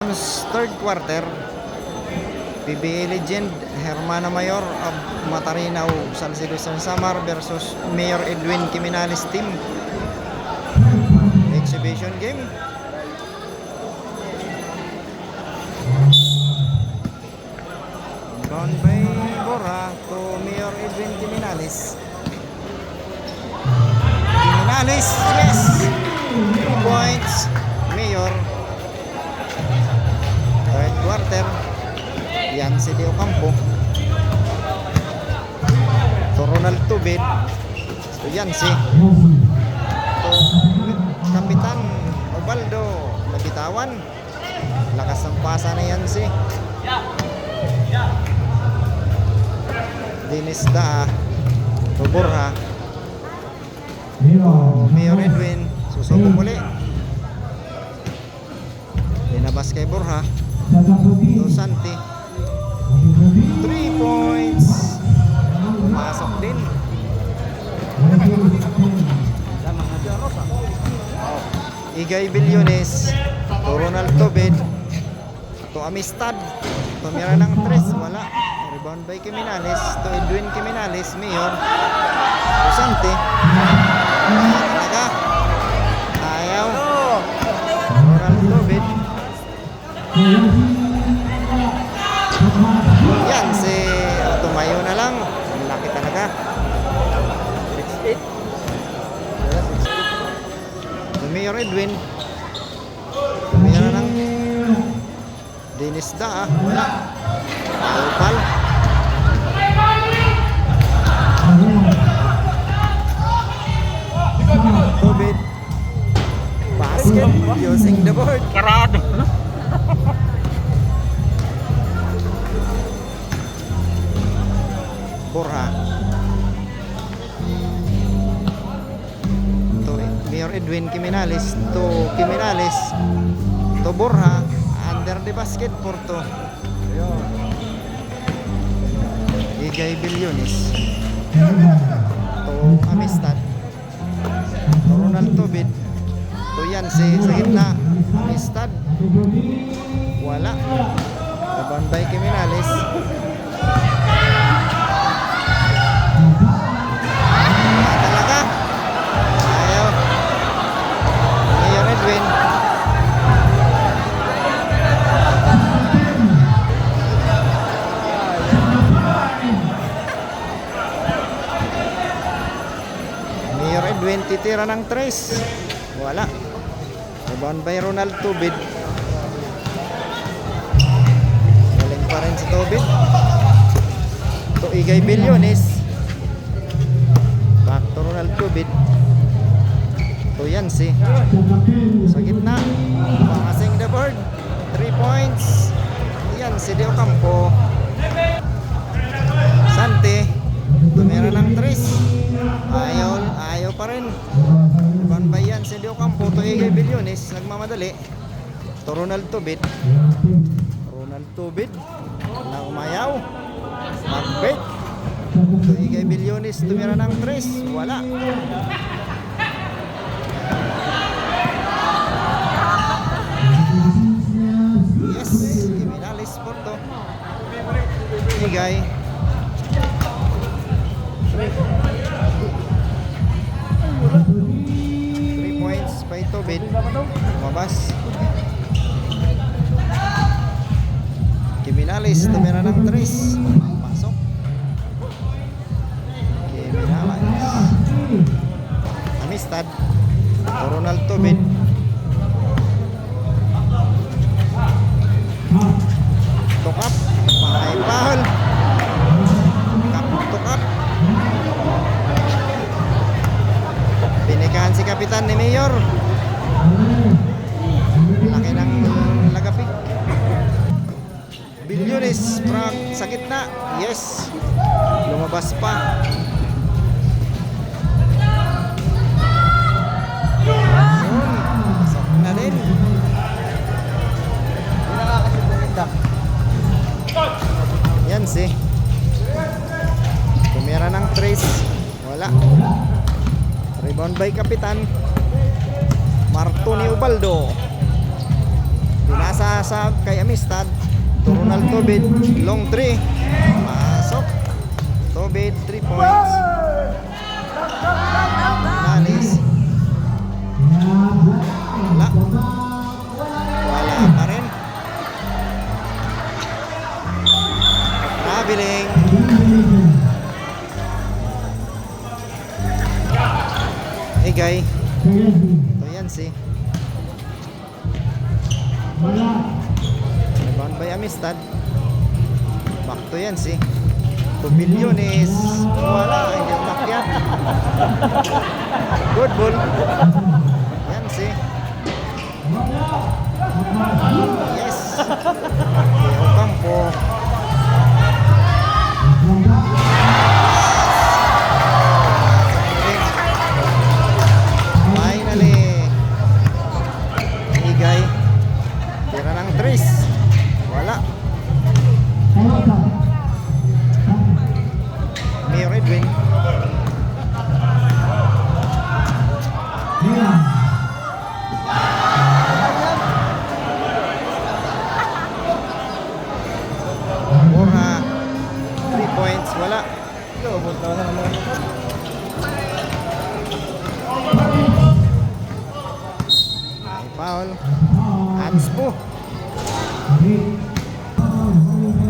seconds, third quarter. PBA legend Hermana Mayor of Matarinao, Salcedo Samar versus Mayor Edwin Kiminales team. Exhibition game. Run by Borja to Mayor Edwin Kiminales. Kiminales, yes! 2 points. Mayor. Third quarter. Yan si Leo Campo. To Ronald Tubid. To Yancy. To Kapitan Ubaldo. Nabitawan. Lakas ng pasa na Yancy. Dinis Daa. To Borja. To Mayor Edwin. Susubok uli. Dinabas kay Borja. To Santi. 3 points. Pasok din. Igay Bilyones. To Ronald Tobed. To Amistad. Tumira ng 3. Wala. Rebound by Kiminales. To Edwin Kiminales. Mayor. To Santi. Talaga. Ayaw. Ronald Tobed. Yan si tumayo na lang. Ang laki talaga. 6'8". Mayor Edwin. Tumira na ng Dinis Daa. Wala. Opal. Tobid. Basket using the board. Karado. Borja. To Mayor Edwin Kiminales. To Kiminales. To Borja. Under the basket for to Igay Bilyones. To Amistad. To Ronald Tobid. To Yancy sa gitna. Amistad. Wala. Rebound by Kiminales. Talaga. Ayaw. Mayor Edwin. Mayor Edwin titira ng 3. Wala. Rebound by Ronald Tubid. Galing pa rin si Tubid. To Igay Bilyones. Back to Ronald Tubid. To Yancy. Sa gitna. Pakasing the board. 3 points. Yancy Leo Campo. Santi. Tumira ng 3. Ayaw pa rin. Rebound by Yancy Leo Campo. To Igay Bilyones. Nagmamadali. To Ronald Tubid. Ronald Tubid. Na umayaw. Magbait. To Igay Bilyones. Tumira ng 3. Wala. Yes. Kiminales po to. Igay. 3 points by Tobid. Lumabas. Kiminales. Tumira ng 3. Pasok. Kiminales. Amistad. Ronald Tobid. Tukap. May foul. Tukap. Pinikahan si kapitan ni Mayor. Laki ng lagapig. Bilyones sa gitna. Yes. Lumabas pa. Pasok na din. Yancy. Tumira ng 3. Wala. Rebound by Kapitan Martoni Ubaldo. Pinasa sa kay Amistad. To Ronald Tobid. Long 3. Pasok. Tobid, 3 points. Nalis. Wala. Wala pa rin. Traveling. Igay. Toyansi. Rebound by Amistad. Back to Yansi. Tubilyones. Wala. Hindi umakyat. Good ball. Yansi. Yes. Leo Campo. Finally. Igay. Tira ng Tris. Wala. Mayor Edwin. Borja. 3 points. Wala. May foul. Hands po.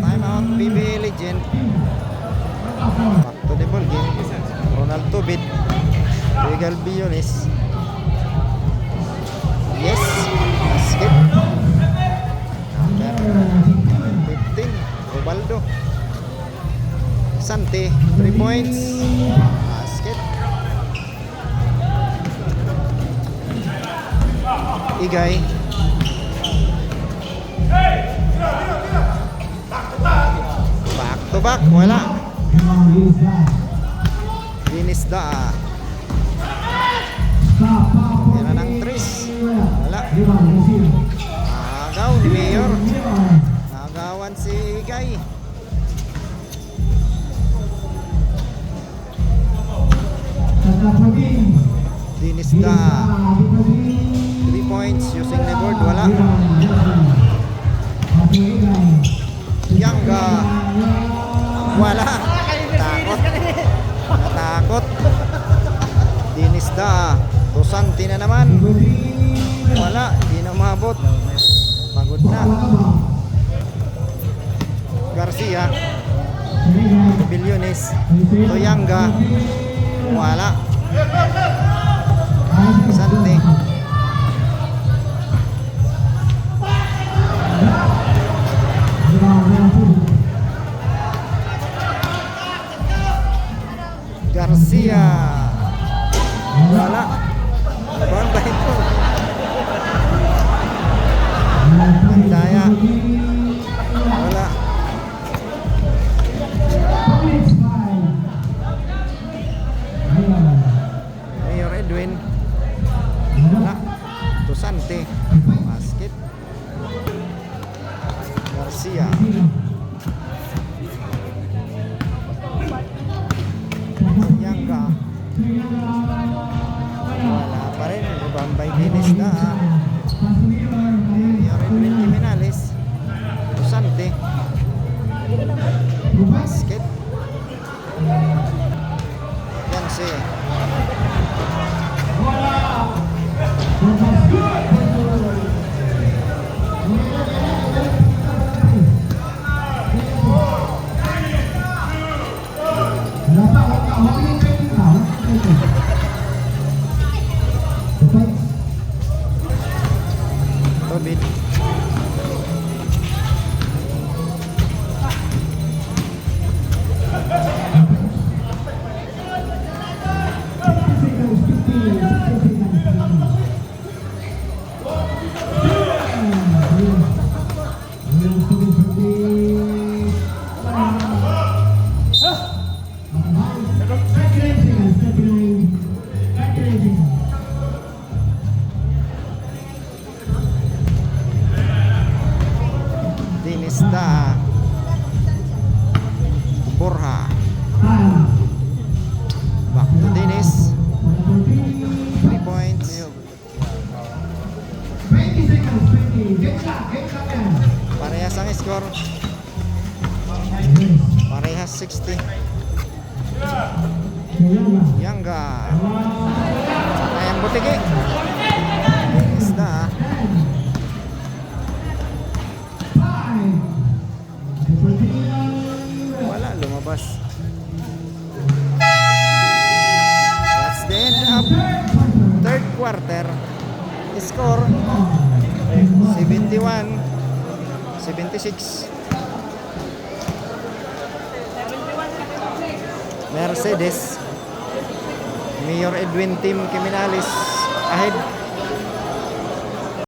Time out. PBA Legend. Back to the ball game. Ronald Tobid. Regal Biones. Yes. Basket. Number 15. Robaldo. Sante. 3 points. Basket. Igay. Back to back. Wala. Dinisda. Tira ng Tris. Wala. Agaw ni Mayor. Nagawan si Igay. Dinisda. 3 points using the board. Wala. Yangga. Wala. Takot. Natakot. Dinisda. Tusanti na naman. Wala. Hindi na umabot. Pagod na. Garcia. Bilyones. Toyanga. Wala. Sante. Garcia. Wala. Buwan ba ito? Andaya. Wala. Mayor Edwin. Wala. Tusante. Basket. Garcia. Yangga. Wala pa rin. Rebound by Dennis na. Mayor Edwin Jimenez. Tusante. Basket. Yansi. Tobid. Dinisda. Borja. Back to Dennis. 3 points. 20 seconds, 20. Get shot, ang score. Parehas 60. Yangga. Sayang butiki. Isda. Wala, lumabas. That's the end of third quarter. Score 71-76. Mercedes, Mayor Edwin Team Criminalis ahead